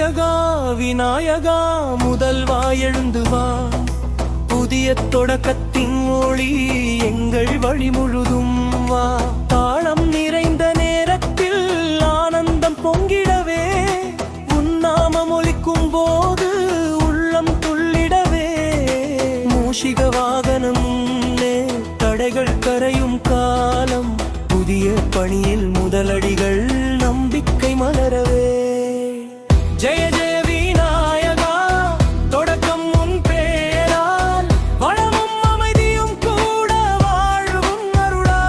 நாயகா விநாயகா முதல்வா எழுந்து வா, புதிய தொடக்கத்தின் ஒளி எங்கள் வழி முழுதும் வா. தாளம் நிறைந்த நேரத்தில் ஆனந்தம் பொங்கிடவே, உன்னாமம் ஒலிக்கும் போது உள்ளம் துள்ளிடவே. மூஷிக வாகனம் தடைகள் கரையும் காலம், புதிய பணியில் முதலடிகள் நம்பிக்கை மலரவே. ஜெய ஜெய விநாயகா தொடக்கம் உன் பேரால், வளமும் அமைதியும் கூட வாழ்வும் அருளா.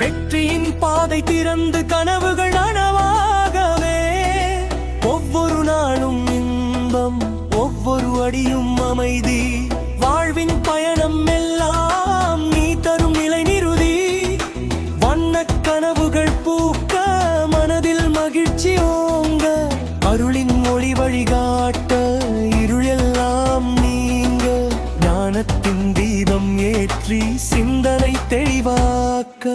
வெற்றியின் பாதை திறந்து கனவுகள் நனவாகவே, ஒவ்வொரு நாளும் இன்பம் ஒவ்வொரு அடியும் அமைதி. வாழ்வின் பயணம் எல்லாம் நீ தரும் நிலை நிறுதி. வண்ணக் கனவுகள் பூக்க மனதில் மகிழ்ச்சி ஓங்க, அருளின் மொழி வழிகாட்ட இருளெல்லாம் நீங்க. ஞானத்தின் தீபம் ஏற்றி சிந்தனை தெளிவாக்க.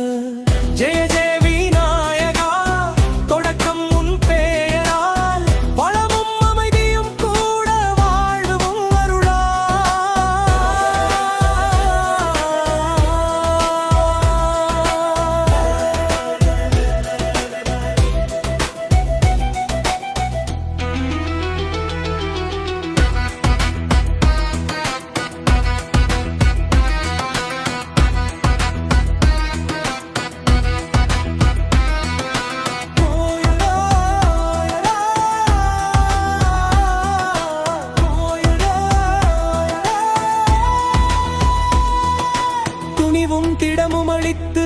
ஜெய ஜெய விநாயகா தொடக்கம் உன் பெயரால், வளமும் அமைதியும் கூட வாழ்வும் அருளா. திடமும் அளித்து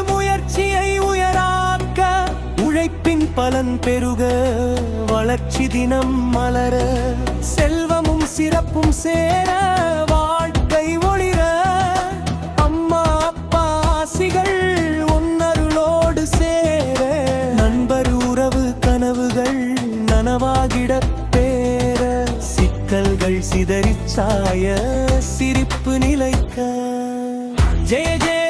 முயற்சியை உயராக்க, உழைப்பின் பலன் பெருக வளர்ச்சி தினம் மலர. செல்வமும் சிறப்பும் சேர வாழ்க்கை ஒளிர, அம்மா அப்பா ஆசிகள் உன்னருளோடு சேர. நண்பர் உறவு கனவுகள் நனவாகிட பேர, சிக்கல்கள் சிதறிச்சாய சிரிப்பு நிலைக்க. ஜெய ஜெய